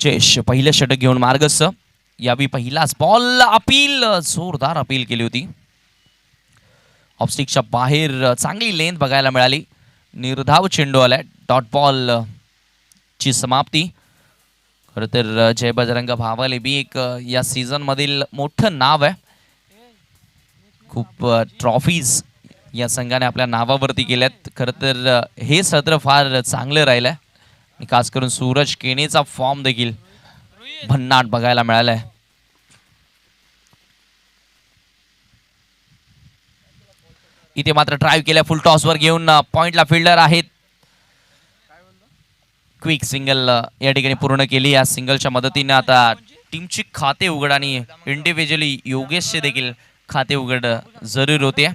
जयेश पहिलं षटक घेऊन मार्गस्थ. यावेळी पहिलाच बॉल अपील, जोरदार अपील केली होती. ऑफस्टिकच्या बाहेर चांगली लेंथ बघायला मिळाली. निर्धाव चेंडू आलाय. डॉट बॉल ची समाप्ती. खरं तर जय बजरंग भावाले बी एक या सीझन मधील मोठं नाव आहे. खूप ट्रॉफीज या संघाने आपल्या नावावरती केल्यात. खरं तर हे सत्र फार चांगलं राहिलंय. खास करून सूरज केनेचा फॉर्म देखील भन्नाट बघायला मिळालाय. इथे मात्र ड्राईव्ह केल्या फुल टॉसवर घेऊन पॉइंटला फिल्डर आहेत. क्विक सिंगल या ठिकाणी पूर्ण केली. या सिंगलच्या मदतीने आता टीमची खाते उघड आणि इंडिव्हिज्युअली योगेशचे देखील खाते उघड जरूर होते.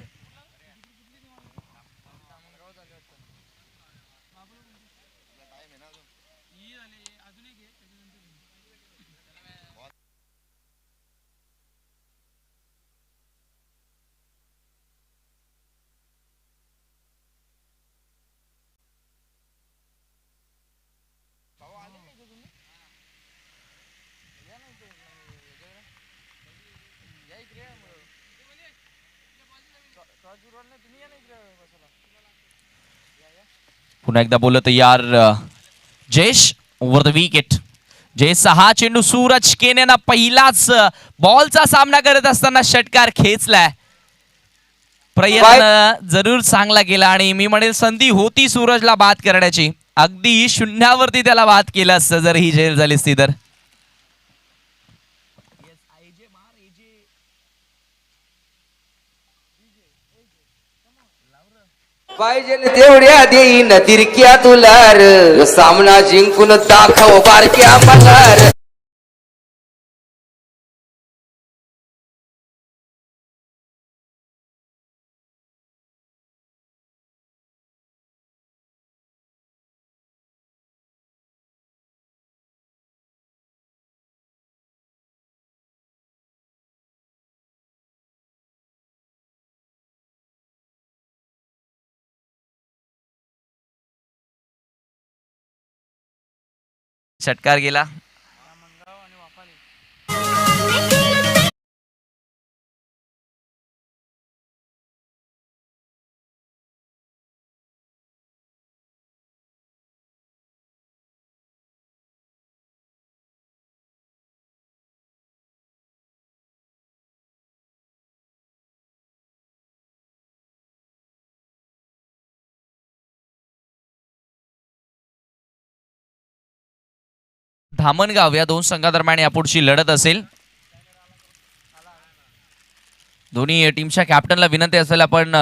पुन्हा एकदा बोललो तयार जयेश ओव्हर द विकेट. जयेशचा हा चेंडू सूरज केनेनं पहिलाच बॉलचा सामना करत असताना षटकार खेचलाय. प्रयत्न जरूर चांगला केला आणि मी म्हणेल संधी होती सूरजला बाद करण्याची. अगदी शून्यावरती त्याला बाद केलं असतं जर ही झेल झाली असती तर. पाहिजे तेवढ्या देईन तिरक्या तुलार सामना जिंकून दाखव बारक्या मल्हार. षटकार गेला. धामणगाव या दोन संघादरम्यान यापुढची लढत असेल. दोन्ही टीमच्या कॅप्टनला विनंती असेल आपण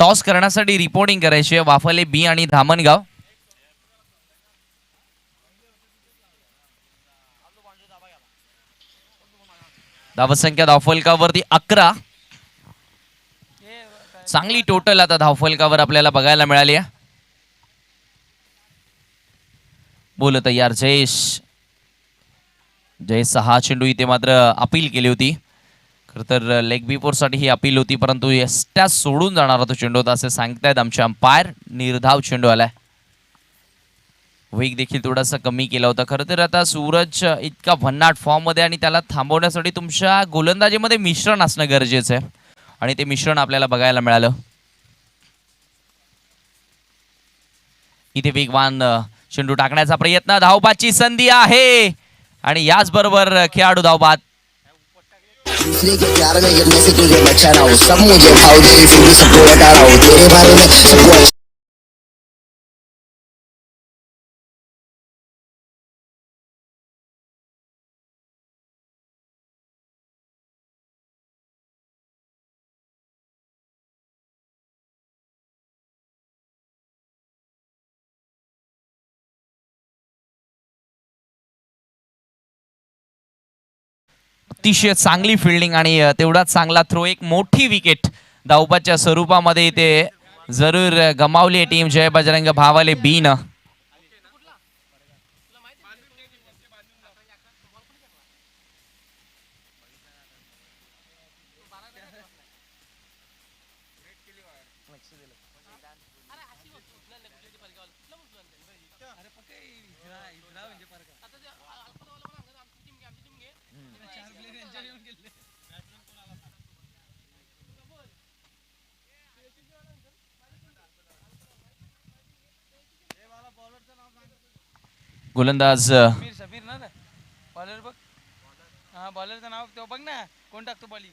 टॉस करण्यासाठी रिपोर्टिंग करायची आहे. वाफले बी आणि धामणगाव. धावसंख्या धावफलकावरती 11. चांगली टोटल आता धावफलकावर आपल्याला बघायला मिळाली आहे. बोलत यार जयेश. जयेशचा हा चेंडू इथे मात्र अपील केली होती. खरं तर लेग बिफोर साठी ही अपील होती परंतु एसट्या सोडून जाणारा तो चेंडू होता असे सांगतायत आमचे अंपायर. निर्धाव चेंडू आलाय. वेग देखील थोडासा कमी केला होता. खरं तर आता सूरज इतका भन्नाट फॉर्म मध्ये आणि त्याला थांबवण्यासाठी तुमच्या गोलंदाजीमध्ये मिश्रण असणं गरजेचं आहे आणि ते मिश्रण आपल्याला बघायला मिळालं. इथे वेगवान चेंडू टाकण्याचा प्रयत्न. धावबादची संधी आहे आणि याच बरोबर खेळाडू धावबाद. दूसरे के प्यार में गिरने से तुझे बचा रहा हूँ. सब मुझे भाव दे इसीलिए सबको बता रहा हूँ. तेरे बारे में सबको अतिशय चांगली फिल्डिंग आणि तेवढाच चांगला थ्रो. एक मोठी विकेट धावबादच्या स्वरूपामध्ये इथे जरूर गमावली टीम जय बजरंग भावाले बी न. गोलंदाज शबीर ना बॉलर बघ. हा बॉलरचं नाव तो बघ ना कोण टाकतो बॉलिंग.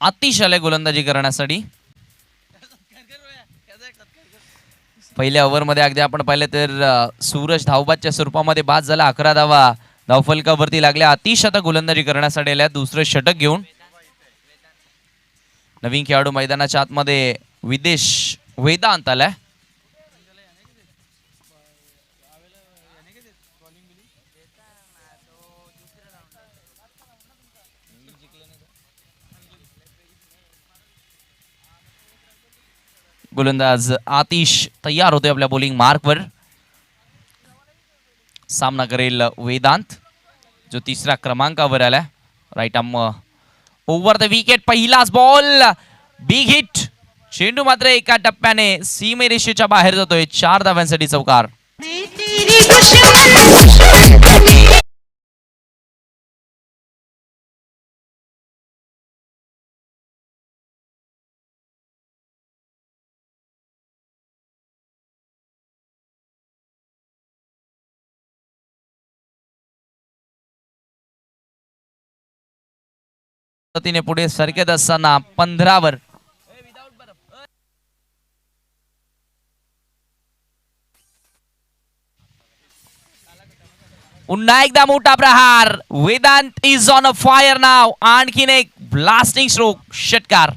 आतिश आले गोलंदाजी करण्यासाठी. पहिल्या ओव्हरमध्ये अगदी आपण पाहिलं तर सूरज धावबादच्या स्वरूपामध्ये बाद झाला. 11 धावा धावफलकावरती लागल्या. आतिश आता गोलंदाजी करण्यासाठी आल्या दुसरं षटक घेऊन. नवीन खेळाडू मैदानाच्या आतमध्ये विदेश वेदांत आलाय. गोलंदाज आतिश तयार होते आपल्या बॉलिंग मार्कवर. सामना करेल वेदांत जो तिसऱ्या क्रमांकावर आलाय. Right arm over the wicket. पहिलाच बॉल बिग हिट. चेंडू मात्र एका टप्प्याने सीमेरेषेच्या बाहेर जातोय. 4 धाव्यांसाठी चौकार. पद्धतीने पुढे सरकत असताना 15 पुन्हा एकदा मोठा प्रहार. Vedant is on a fire now. आणखीन एक ब्लास्टिंग स्ट्रोक. षटकार.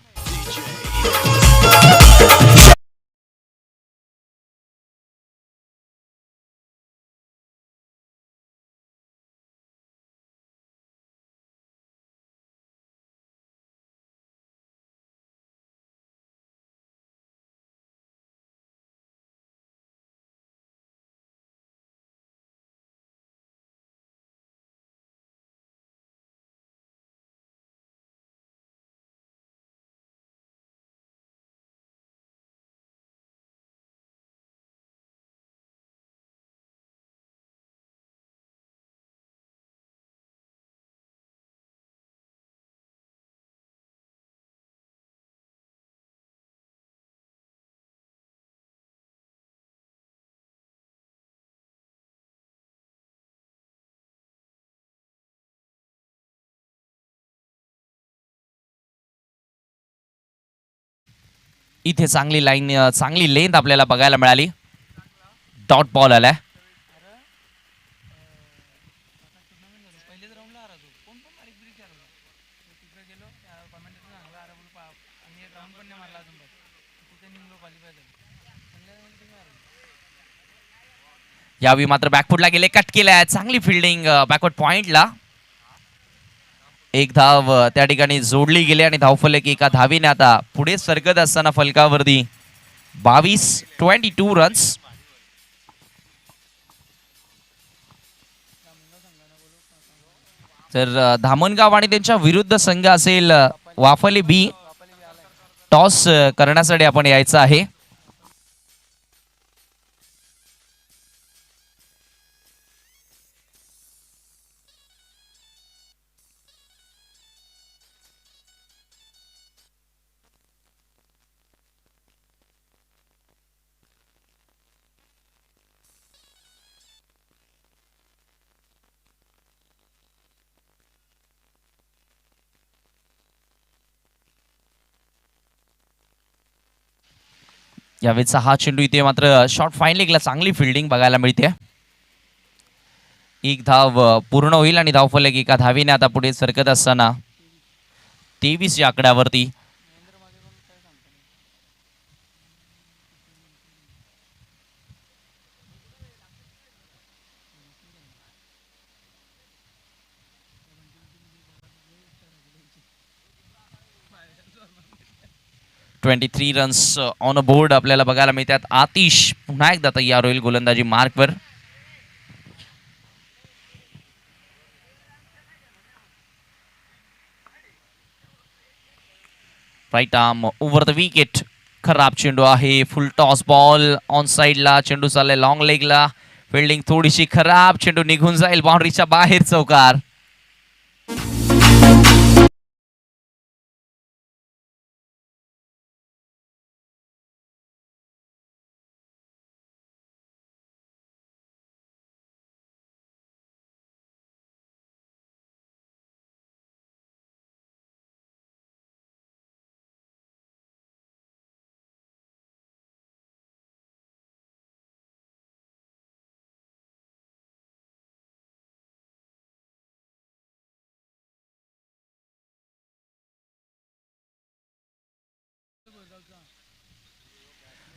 इथे चांगली लाईन चांगली लेंथ आपल्याला बघायला मिळाली. डॉट बॉल आलाय. यावेळी मात्र बॅकफुटला गेले. कट केलाय. चांगली फिल्डिंग बॅकवर्ड पॉइंटला. एक धाव त्या ठिकाणी जोडली गेली आणि धावफलक एका धावीने आता पुढे सरकत असताना फलकावरती 22 रन्स. तर धामणगाव आणि त्यांच्या विरुद्ध संघ असेल वाफले बी. टॉस करण्यासाठी आपण यायचं आहे. यावेळेचा हा चेंडू इथे मात्र शॉर्ट फाईन लेगला चांगली फिल्डिंग बघायला मिळते. एक धाव पूर्ण होईल आणि धावफलक एका धावीने आता पुढे सरकत असताना 23 या आकड्यावरती. (23 रन्स ऑन अ बोर्ड आपल्याला बघायला मिळतात. आतिश पुन्हा एकदा तयार होईल गोलंदाजी मार्कवर. Right arm over the wicket. खराब चेंडू आहे. फुल टॉस बॉल ऑन साइडला. चेंडू चाललाय लॉंग लेगला. फिल्डिंग थोडीशी खराब. चेंडू निघून जाईल बाउंड्रीच्या बाहेर. चौकार.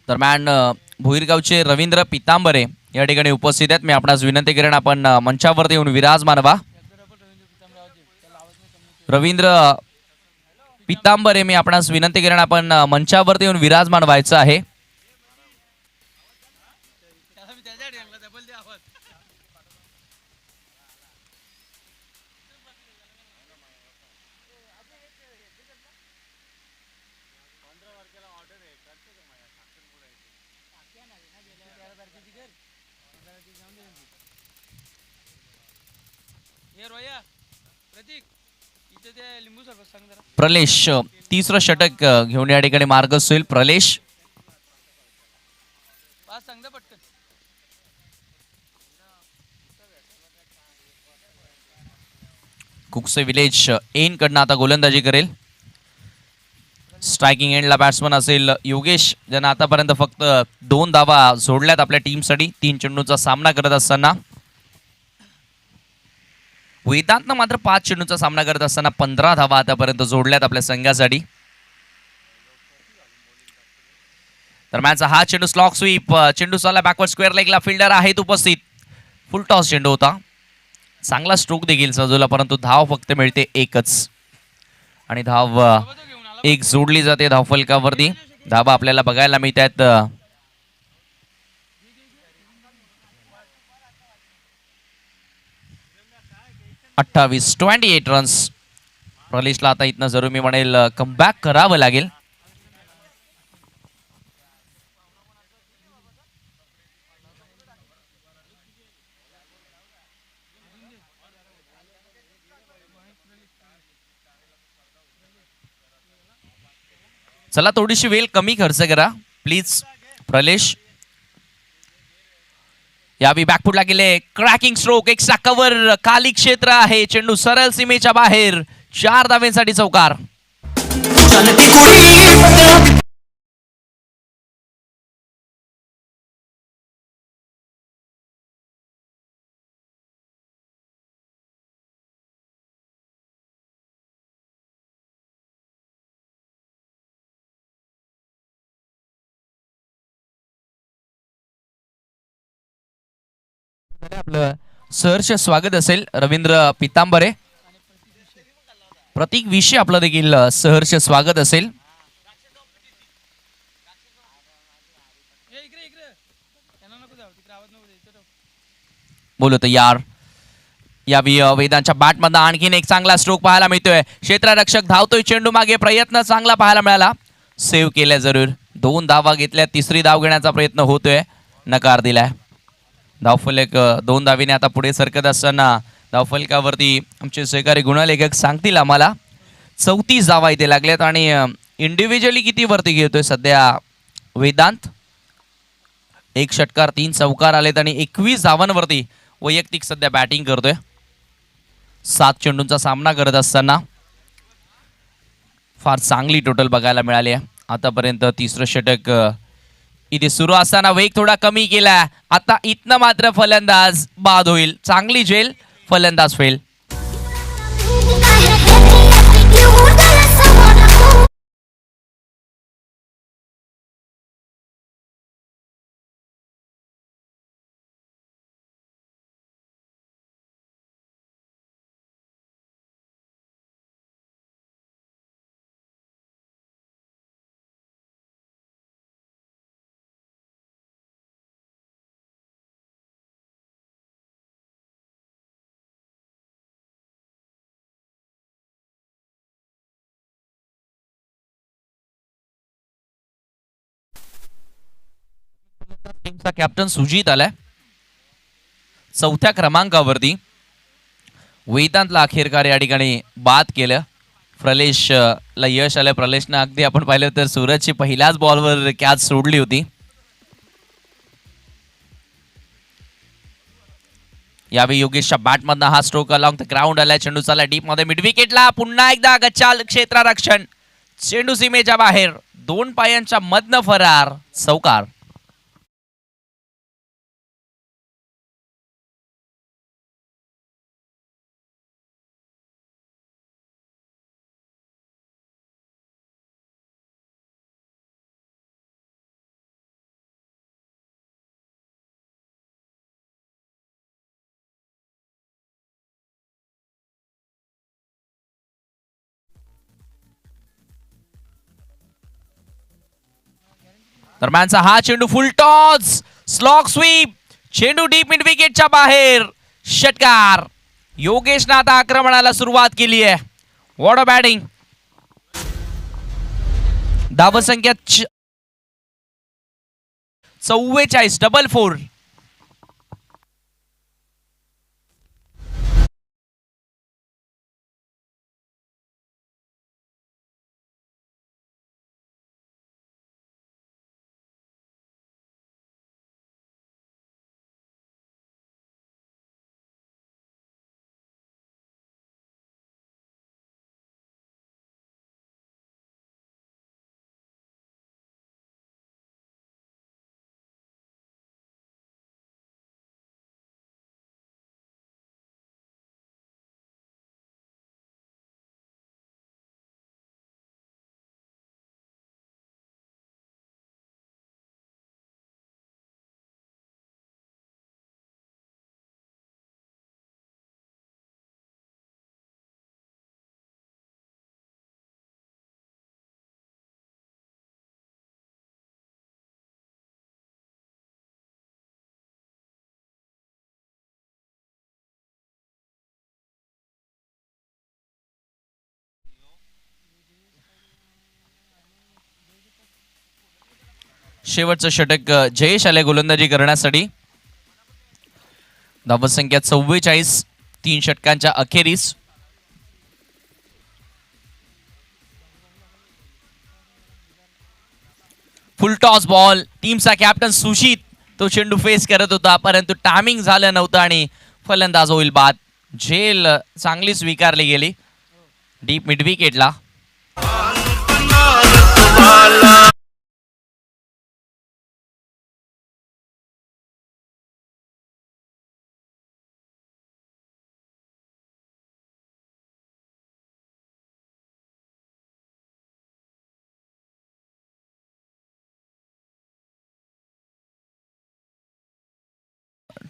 दरम्यान भुईरगावचे रवींद्र पितांबरे या ठिकाणी उपस्थित आहेत. मी आपणास विनंती करेन आपण मंचावरती येऊन विराजमान व्हा. रवींद्र पितांबरे मी आपणास विनंती करेन आपण मंचावरती येऊन विराजमान व्हायचं आहे. प्रतीक इथे ते लिंबू सरबत सांग जरा. प्रलेश तिसरं षटक घेऊन या ठिकाणी मार्गस्थ होईल. प्रलेश पाच सांग दे पटकन. कुकसे विलेज एन कडनं आता गोलंदाजी करेल. स्ट्रायकिंग एंडला बॅट्समन असेल योगेश, ज्यांना आतापर्यंत फक्त 2 धावा जोडल्यात आपल्या टीमसाठी 3 चेंडूंचा सामना करत असताना. वेदांतनं मात्र 5 चेंडूंचा सामना करत असताना 15 धावा आतापर्यंत जोडल्यात आपल्या संघासाठी. दरम्यानचा हा चेंडू स्लॉक स्वीप, चेंडू चालला बॅकवर्ड स्क्वेअर लेगला, फिल्डर आहेत उपस्थित. फुल टॉस चेंडू होता, चांगला स्ट्रोक देखील सजवला, परंतु धाव फक्त मिळते एकच. आणि धाव एक जोडली जाते धावफलकावरती. धावा आपल्याला बघायला मिळतात 28 रन्स. प्रलेशला आता इथनं जरूर मी म्हणेल कमबॅक करावं लागेल. चला थोडीशी वेळ कमी खर्च करा प्लीज प्रलेश. यावी बॅकफुटला गेले, क्रॅकिंग स्ट्रोक, एक कव्हर, खाली क्षेत्र आहे, चेंडू सरळ सीमेच्या बाहेर. 4 धावेंसाठी चौकार. आपलं सहर्ष स्वागत असेल रवींद्र पितांबरे. प्रतीक विषय आपलं देखील सहर्ष स्वागत असेल. बोलू तयार. यावी वेदांच्या बॅटमधनं आणखीन एक चांगला स्ट्रोक पाहायला मिळतोय. क्षेत्ररक्षक धावतोय, चेंडू मागे, प्रयत्न चांगला पाहायला मिळाला, सेव्ह केल्या जरूर. 2 धावा घेतल्या, तिसरी धाव घेण्याचा प्रयत्न होतोय, नकार दिलाय. धावफलक 2 धावीने आता पुढे सरकत असताना धावफलकावरती आमचे सहकारी गुणलेखक सांगतील आम्हाला 34 धावा इथे लागल्यात. आणि इंडिव्हिज्युअली किती वरती घेतोय सध्या वेदांत? 1 षटकार 3 चौकार आलेत आणि 21 धावांवरती वैयक्तिक सध्या बॅटिंग करतोय. 7 चेंडूंचा सामना करत असताना फार चांगली टोटल बघायला मिळाली आहे आतापर्यंत. तिसरं षटक इथे सुरू असताना वेग थोडा कमी केला. आता इथनं मात्र फलंदाज बाद होईल. चांगली झेल, फलंदाज फेल. टीमचा कॅप्टन सुजित आलाय 4थ्या क्रमांकावरती. वेदांतला अखेरकार या ठिकाणी बाद केलं. प्रलेश ला यश आलं. प्रलेशनं अगदी आपण पाहिलं तर सूरजची पहिल्याच बॉलवर कॅच सोडली होती. यावेळी योगेशच्या बॅटमधनं हा स्ट्रोक अलॉंग द ग्राउंड आलाय. चेंडू चालला डीप मध्ये, मिड विकेटला. पुन्हा एकदा गच्चाल क्षेत्ररक्षण, चेंडू सीमेच्या बाहेर, 2 पायांच्या मधनं फरार, चौकार. दरम्यानचा हा चेंडू फुल टॉस, स्लॉग स्वीप, चेंडू डीप मिड विकेटच्या बाहेर, षटकार. योगेशनं आता आक्रमणाला सुरुवात केली आहे. What a batting. धावसंख्या 44, डबल 4. शेवटचं षटक जयेश आले गोलंदाजी करण्यासाठी. धावसंख्या 44, 3 षटकांच्या अखेरीस. फुल टॉस बॉल. टीमचा कॅप्टन सुशीत तो चेंडू फेस करत होता, परंतु टायमिंग झालं नव्हतं आणि फलंदाज होईल बाद. झेल चांगली स्वीकारली गेली डीप मिड विकेटला.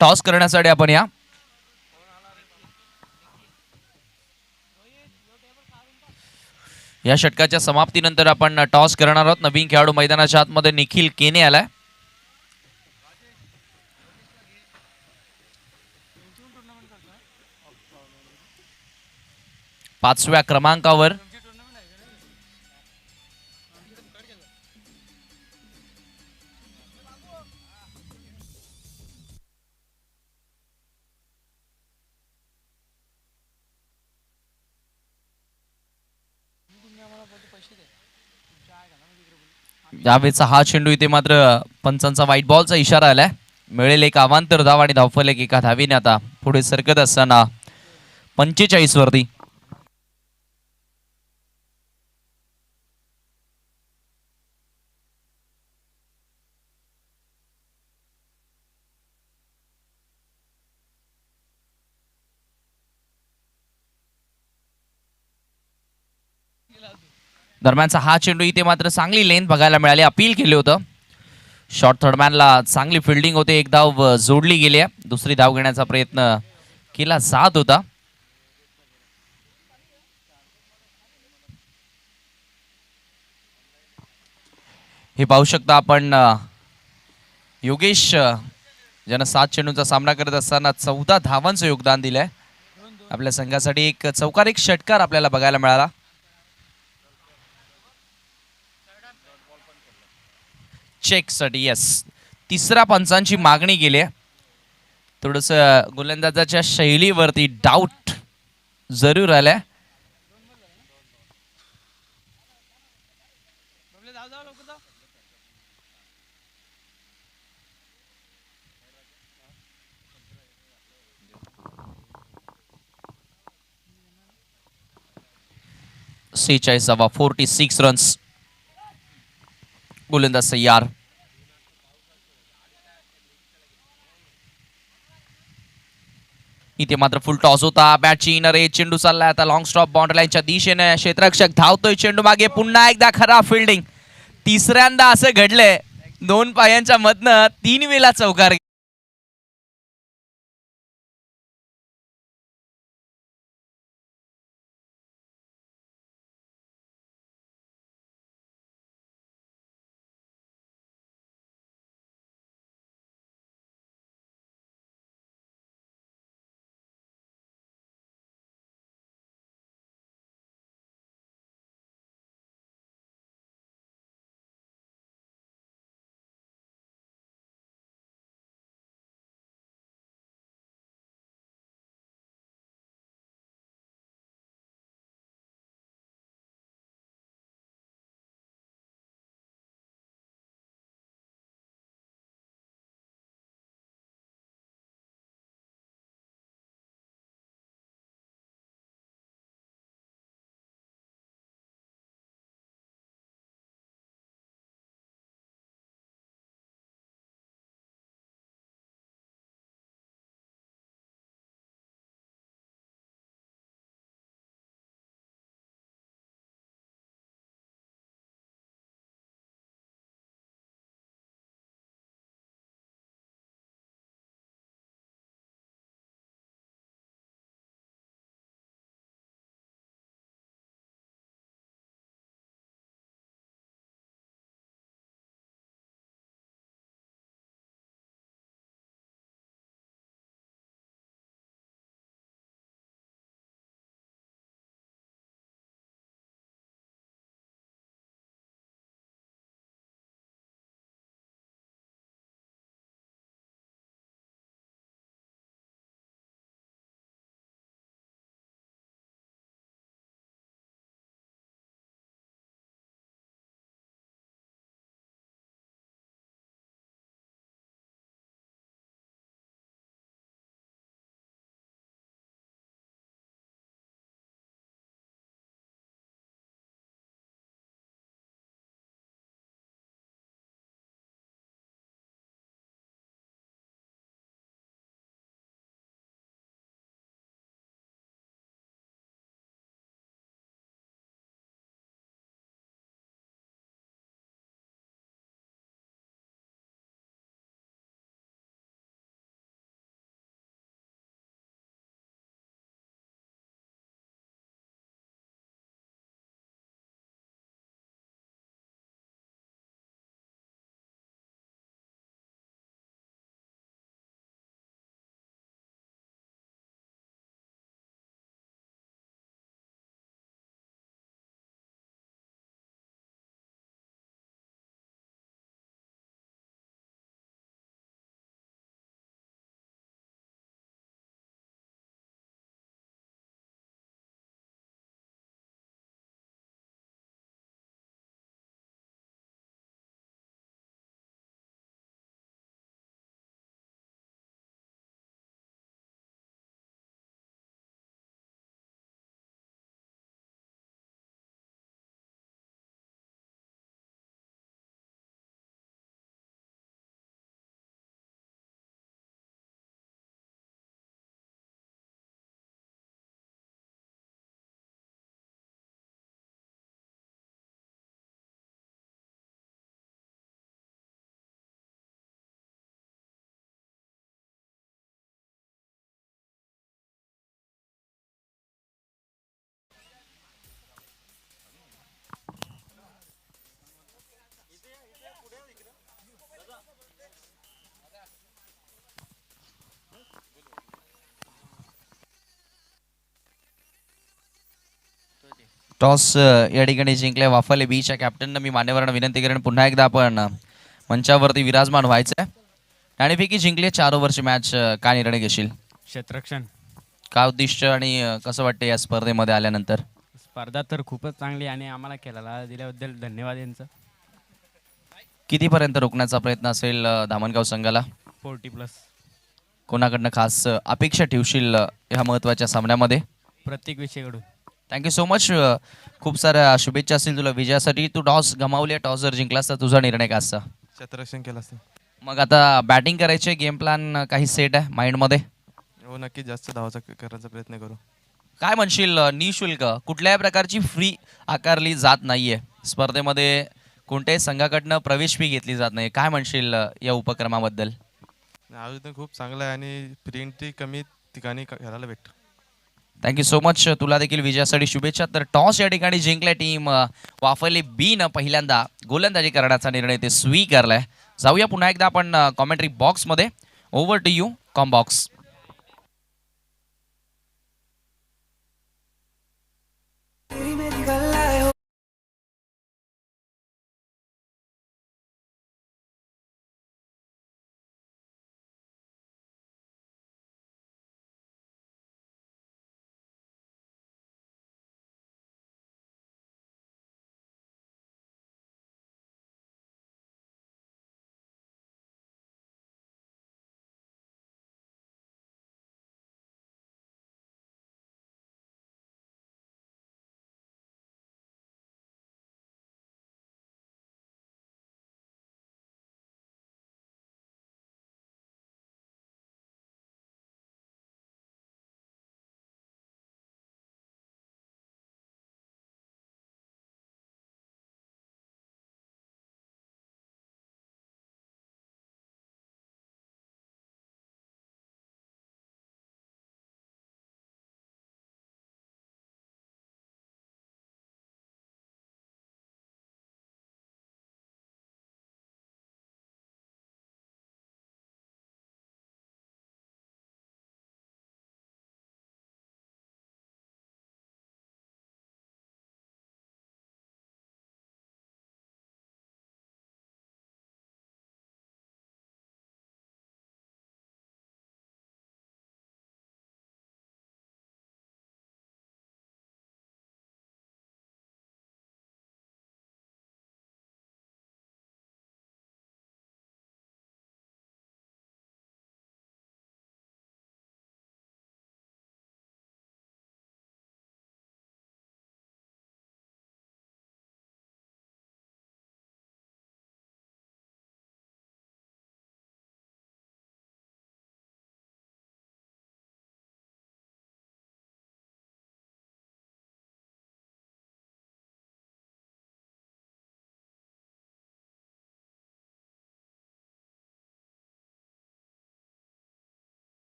टॉस करण्यासाठी आपण या षटकाच्या समाप्तीनंतर आपण टॉस करणार आहोत. नवीन खेळाडू मैदानाच्या आतमध्ये निखिल केने आलाय. पाचव्या क्रमांकावर. यावेळेचा हा चेंडू इथे मात्र पंचांचा व्हाईट बॉलचा इशारा आलाय. मिळेल एक अवांतर धाव आणि धावफलक एका धावीने आता पुढे सरकत असताना 45 वरती. दरम्यानचा हा चेंडू इथे मात्र चांगली लेंथ बघायला मिळाली. अपील केले होतं. शॉर्ट थर्डमॅनला चांगली फिल्डिंग होते. एक धाव जोडली गेली आहे. दुसरी धाव घेण्याचा प्रयत्न केला जात होता. हे पाहू शकता आपण. योगेश ज्यानं 7 चेंडूंचा सामना करत असताना 14 धावांचं योगदान दिलंय आपल्या संघासाठी. एक चौकार, एक षटकार आपल्याला बघायला मिळाला. चेकसाठी यस, तिसऱ्या पंचांची मागणी केली आहे. थोडस गोलंदाजाच्या शैलीवरती डाऊट जरूर आलाय. सेहेचाळीसावा 46 रन्स. गोलंदाज सय्यार. इथे मात्र फुल टॉस होता. बॅटची इनर एज. चेंडू चाललाय आता लॉंग स्टॉप बाउंड्री लाईनच्या दिशेने. क्षेत्ररक्षक धावतोय. चेंडू मागे. पुन्हा एकदा खराब फिल्डिंग. तिसऱ्यांदा असं घडलंय. 2 पायांच्या मधनं 3 वेळा चौकार. टॉस या ठिकाणी जिंकले वाफाले बीच्या कॅप्टननं मी मान्यवरांना विनंती करेन पुन्हा एकदा आपण मंचावरती विराजमान व्हायचं आहे. नाणेफेकी जिंकली 4 ओव्हरची मॅच. काय निर्णय घेशील? क्षेत्ररक्षण काय उद्दिष्ट आणि कसं वाटतं या स्पर्धेमध्ये आल्यानंतर? स्पर्धा तर खूपच चांगली आणि आम्हाला खेळायला दिल्याबद्दल धन्यवाद यांचं. कितीपर्यंत रोखण्याचा प्रयत्न असेल धामणगाव संघाला? 40+. कोणाकडनं खास अपेक्षा ठेवशील ह्या महत्त्वाच्या सामन्यामध्ये? प्रत्येक विषयाकडून. Thank you so much. खूप साऱ्या शुभेच्छा असतील तुला विजयासाठी. तू टॉस गमावली, टॉस जर जिंकलास तर तुझा निर्णय काय असता? क्षेत्ररक्षण केलं असतं. मग आता बॅटिंग करायचे, गेम प्लॅन काही सेट आहे माइंडमध्ये? हो नक्की जास्त धावाचा करायचा प्रयत्न करू. काय म्हणशील, निशुल्क कुठल्याही प्रकारची फी आकारली जात नाहीये स्पर्धेमध्ये, कोणत्याही संघाकडनं प्रवेश फी घेतली जात नाही. काय म्हणशील या उपक्रमाबद्दल? आयोजन खूप चांगलं आहे आणि प्रिंटही कमी ठिकाणी खेळायला भेटतं. Thank you so much. तुला देखील विजयासाठी शुभेच्छा. तर टॉस या ठिकाणी जिंकल्या टीम वाफले बी न पहिल्यांदा गोलंदाजी करण्याचा निर्णय ते स्वीकारलाय. जाऊया पुन्हा एकदा आपण कॉमेंट्री बॉक्समध्ये. Over to you com box.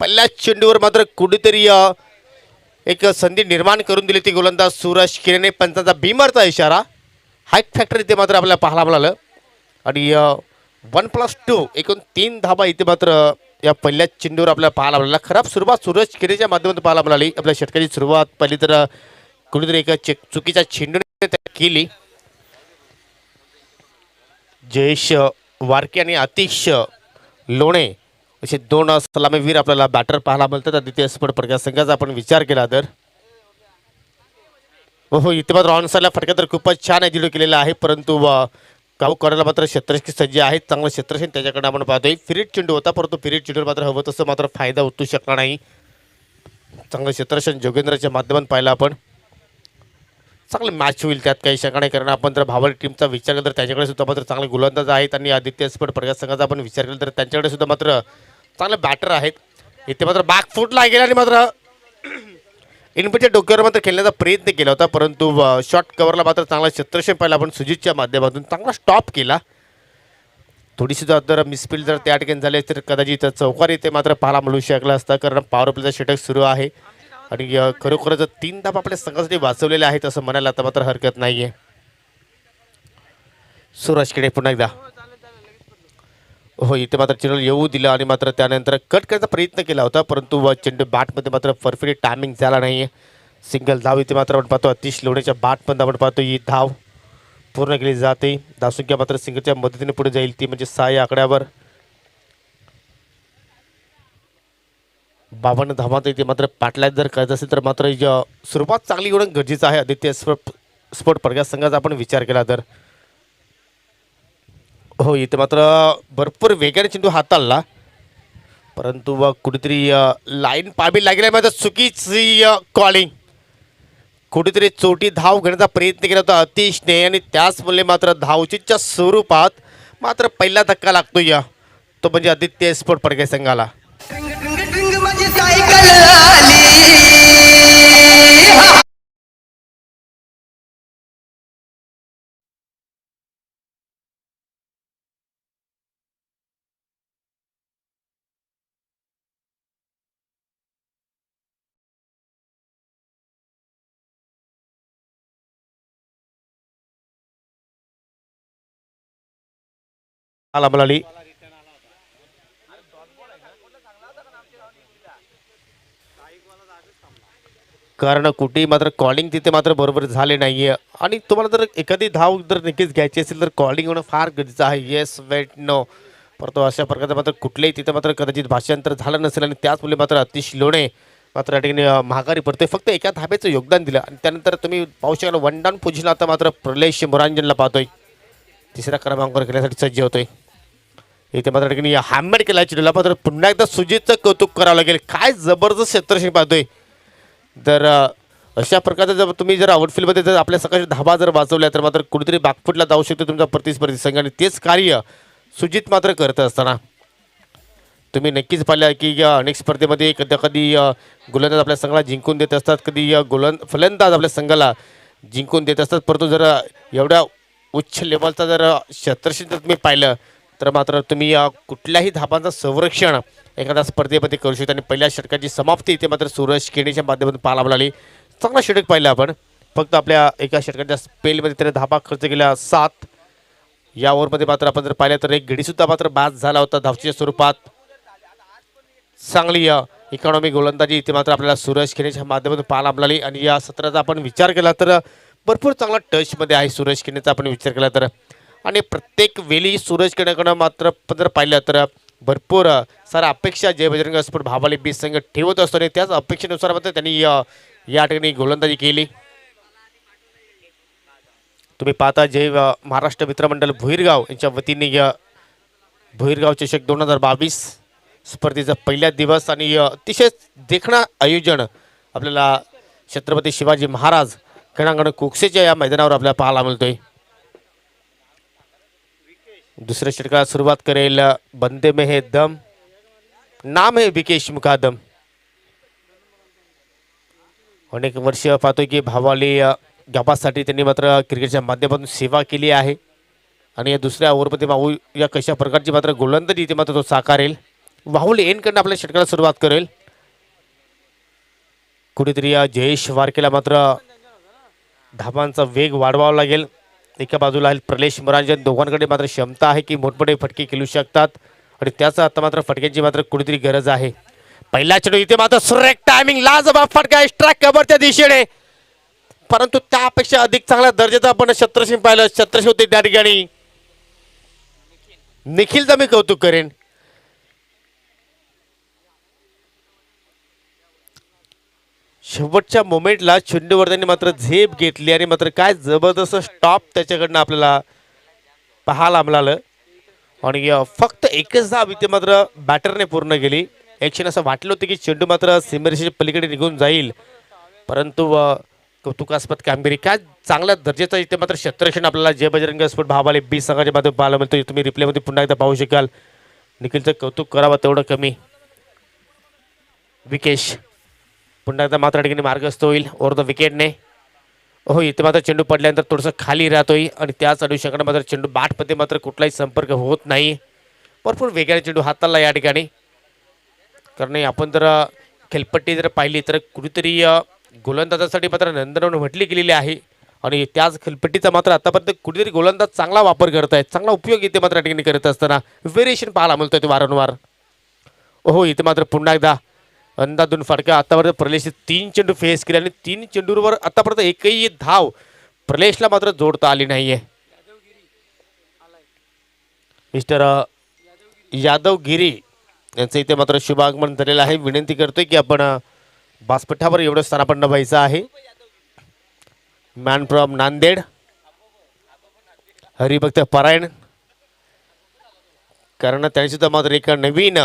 पहिल्याच चेंडूवर मात्र कुठेतरी एक संधी निर्माण करून दिली ती गोलंदाज सूरज किरेने. पंचांचा भीमरचा इशारा. हाईट फॅक्टर इथे मात्र आपल्याला पाहायला मिळालं आणि 1+2 एकूण 3 धाबा इथे मात्र या पहिल्याच चेंडूवर आपल्याला पाहायला मिळाला. खराब सुरुवात सूरज किरेच्या माध्यमातून पाहायला मिळाली. आपल्या षटकाची सुरुवात पहिली तर कुठेतरी एक चुकीच्या चेंडूने केली. जयेश वारके आणि आतिश लोणे असे 2 सलामीवीर आपल्याला बॅटर पाहायला मिळतात. द्वितीय स्पर्ध प्रकाश संघाचा आपण विचार केला तर हो इथे मात्र ऑनसाईडला फटका तर खूपच छान आहे केलेला आहे, परंतु काहू करायला मात्र क्षेत्ररक्षक सज्ज आहेत. चांगलं क्षेत्ररक्षण त्याच्याकडे आपण पाहतोय. फिरीट चेंडू होता, परंतु फिरीट चेंडूवर मात्र हवं तसं मात्र फायदा उतरू शकला नाही. चांगलं क्षेत्ररक्षण जोगेंद्रच्या माध्यमातून पाहिलं आपण. चांगली मॅच होईल त्यात काही शंका नाही, कारण आपण जर भावल टीमचा विचार केला तर त्याच्याकडे सुद्धा मात्र चांगले गोलंदाज आहेत आणि आदित्य स्पर्ध प्रकाश संघाचा आपण विचार केला तर त्यांच्याकडे सुद्धा मात्र चांगले बॅटर आहेत. इथे मात्र बॅकफुटला गेला आणि मात्र इनपुटच्या डोक्यावर मात्र खेळण्याचा प्रयत्न केला होता, परंतु शॉर्ट कव्हरला मात्र चांगला क्षेत्ररक्षण पाहिलं आपण सुजितच्या माध्यमातून. चांगला स्टॉप केला. थोडीशी जर मिसफील्ड जर त्या ठिकाणी झाले तर कदाचित चौकार इथे मात्र पाहायला मिळू शकला असता, कारण पॉवर प्लेचा षटक सुरू आहे आणि खरोखरच 3 धावा आपल्या संघासाठी वाचवलेले आहेत असं म्हणायला आता मात्र हरकत नाहीये. सूरज खेडे पुन्हा एकदा हो इथे मात्र चेंडू येऊ दिला आणि मात्र त्यानंतर कट करण्याचा प्रयत्न केला होता, परंतु चेंडू बॅटमध्ये मात्र परफेक्ट टायमिंग झाला नाही. सिंगल धाव इथे मात्र आपण पाहतो. अतिश लोणेच्या बॅटमध्ये आपण पाहतो ही धाव पूर्ण केली जाते. धावसंख्या मात्र सिंगलच्या मदतीने पुढे जाईल, ती म्हणजे 6 या आकड्यावर 52 धावांत इथे मात्र पाटलाच जर करायचं असेल तर मात्र सुरुवात चांगली होणं गरजेचं आहे. आदित्य स्पोर्ट पडघा संघाचा आपण विचार केला तर हो इथे मात्र भरपूर वेगाने चेंडू हाताळला, परंतु कुठेतरी लाईन पाबी लागली मात्र चुकीची कॉलिंग. कुठेतरी चोटी धाव घेण्याचा प्रयत्न केला होता अतिशने आणि त्याचमुळे मात्र धावचीच्या स्वरूपात मात्र पहिला धक्का लागतो या तो म्हणजे आदित्य स्पोर्ट पडघा संघाला. माझी सायकल आली आला मिळाली. कारण कुठेही मात्र कॉलिंग तिथे मात्र बरोबर झाले नाहीये आणि तुम्हाला जर एखादी धाव जर नक्कीच घ्यायची असेल तर कॉलिंग होणं फार गरजेचं आहे. येस वेट नो, परंतु अशा प्रकारचं मात्र कुठलेही तिथे मात्र कदाचित भाषांतर झालं नसेल आणि त्याचमुळे मात्र अतिश लोणे मात्र या ठिकाणी महागारी पडतोय. फक्त एका धाब्याचं योगदान दिलं आणि त्यानंतर तुम्ही पाहू शकाल वन डाऊन पोझिशन आता मात्र प्रलेश मोरांजनला पाहतोय तिसऱ्या क्रमांकावर खेळण्यासाठी सज्ज होतोय. इथे मात्र ठिकाणी हॅममेड केला चेंडूला मात्र पुन्हा एकदा सुजितचं कौतुक करावं लागेल. काय जबरदस्त क्षेत्रक्षण पाहतोय. तर अशा प्रकारचं जर तुम्ही जर आउटफील्डमध्ये जर आपल्या सकाळची धाबा जर वाचवल्या तर मात्र कुठेतरी बागफुटला जाऊ शकतो तुमचा प्रतिस्पर्धी संघ आणि तेच कार्य सुजित मात्र करत असताना तुम्ही नक्कीच पाहिलं की या अनेक स्पर्धेमध्ये कधी गोलंदाज आपल्या संघाला जिंकून देत असतात, कधी फलंदाज आपल्या संघाला जिंकून देत असतात, परंतु जर एवढ्या उच्च लेवलचा जर क्षेत्रक्षण जर तुम्ही पाहिलं तर मात्र तुम्ही कुठल्याही धाबांचं संरक्षण एखाद्या स्पर्धेमध्ये करू शकता. आणि पहिल्या षटकाची समाप्ती इथे मात्र सूरज केणीच्या माध्यमातून पाहायला मिळाली. चांगला षटक पाहिलं आपण. फक्त आपल्या एका षटकाच्या स्पेलमध्ये त्याने धाबा खर्च केल्या 7. या ओव्हरमध्ये मात्र आपण जर पाहिलं तर एक गडीसुद्धा मात्र बाद झाला होता धावच्या स्वरूपात. चांगली इकॉनॉमी गोलंदाजी इथे मात्र आपल्याला सूरज केणीच्या माध्यमातून पाहायला मिळाली. आणि या सत्राचा आपण विचार केला तर भरपूर चांगला टचमध्ये आहे सूरज केणीचा आपण विचार केला तर. आणि प्रत्येक वेळी सूरज केणीकडनं मात्र जर पाहिलं तर भरपूर साऱ्या अपेक्षा जय बजरंग स्पोर्ट भावाली बीच संघ ठेवत असतो आणि त्याच अपेक्षेनुसार मात्र त्यांनी या ठिकाणी गोलंदाजी केली. तुम्ही पाहता जय महाराष्ट्र मित्रमंडळ भुईरगाव यांच्या वतीने भुईरगाव चषक 2022 स्पर्धेचा पहिला दिवस आणि अतिशय देखणं आयोजन आपल्याला छत्रपती शिवाजी महाराज क्रीडांगण कोकसेच्या या मैदानावर आपल्याला पाहायला मिळतोय. दुसऱ्या षटकाला सुरुवात करेल बंदे में है दम, नाम है विकेश मुकादम. अनेक वर्ष पाहतोय की भावाली गावासाठी त्यांनी मात्र क्रिकेटच्या माध्यमातून सेवा केली आहे आणि या दुसऱ्या ओव्हरमध्ये वाहू या कशा प्रकारची मात्र गोलंदाजी इथे मात्र तो साकारेल. वाहुल एनकडनं आपल्या षटकाला सुरुवात करेल. कुठेतरी या जयेश वारकेला मात्र धाबांचा वेग वाढवावा लागेल. एका बाजूला आहे प्रलेश मोरांजन, दोघांकडे मात्र क्षमता आहे की मोठमोठे फटके खेळू शकतात आणि त्याचा आता मात्र फटक्यांची मात्र कुठेतरी गरज आहे. पहिला चेंडू इथे मात्र सुरेख टायमिंग, लाजबाब फटका एक्स्ट्रा कव्हरच्या दिशेने, परंतु त्यापेक्षा अधिक चांगल्या दर्जाचा आपण छत्रसिंह पाहिलं. छत्रसिंह होते त्या ठिकाणी. निखिलचं मी कौतुक करेन. शेवटच्या मोमेंटला चेंडूवर त्यांनी मात्र झेप घेतली आणि मात्र काय जबरदस्त स्टॉप त्याच्याकडनं आपल्याला पाहायला मिळालं आणि फक्त एकच धाव इथे मात्र बॅटरने पूर्ण केली. एक क्षण असं वाटलं होतं की चेंडू मात्र सीमेरेषेच्या पलीकडे निघून जाईल, परंतु कौतुकास्पद कामगिरी, काय चांगल्या दर्जाचं इथे मात्र क्षेत्रक्षण आपल्याला जय बजरंग स्पोर्ट भावाले बीच संघाच्या माध्यमातून पाहायला मिळतो. तुम्ही रिप्लेमध्ये पुन्हा एकदा पाहू शकाल. निखिलचं कौतुक करावं तेवढं कमी. विकेश पुन्हा एकदा मात्र ठिकाणी मार्गस्थ होईल ओव्हर द विकेटने. हो इथे मात्र चेंडू पडल्यानंतर थोडंसं खाली राहतोय आणि त्याच अनुषंगाने मात्र चेंडू बॅटमध्ये मात्र कुठलाही संपर्क होत नाही. भरपूर वेगळा चेंडू हाताळला या ठिकाणी. कारण आपण जर खेळपट्टी जर पाहिली तर कुठेतरी गोलंदाजासाठी मात्र नंदनवन म्हटली गेलेली आहे आणि त्याच खेळपट्टीचा मात्र आतापर्यंत कुठेतरी गोलंदाज चांगला वापर करत आहेत, चांगला उपयोग इथे मात्र या ठिकाणी करत असताना व्हेरिएशन पाहायला मिळतोय ते वारंवार. हो इथे मात्र पुन्हा एकदा अंदाधून फटका. आतापर्यंत प्रलेशने 3 चेंडू फेस केले आणि 3 चेंडूवर आतापर्यंत एकही धाव प्रलेशला मात्र जोडता आली नाहीये. मिस्टर यादवगिरी यांचं इथे मात्र शुभागमन झालेलं आहे. विनंती करतोय की आपण बासपठावर एवढं स्थानापन्न व्हायचं आहे. मॅन फ्रॉम नांदेड हरिभक्त परायण, कारण त्यांनी सुद्धा मात्र एका नवीन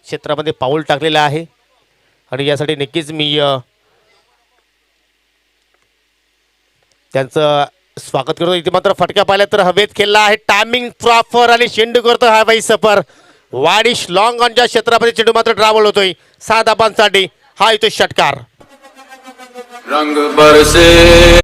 क्षेत्रामध्ये पाऊल टाकलेलं आहे आणि यासाठी नक्कीच मी त्यांचं स्वागत करतो. इथे मात्र फटका पाहिला तर हवेत खेळला आहे, टायमिंग प्रॉपर आणि चेंडू करतो हवाई सफर. वाडिश लॉंग ऑनच्या क्षेत्रामध्ये चेंडू मात्र ट्रॅव्हल होतोय 6 धाबांसाठी. हा इथे षटकार. रंग बरसे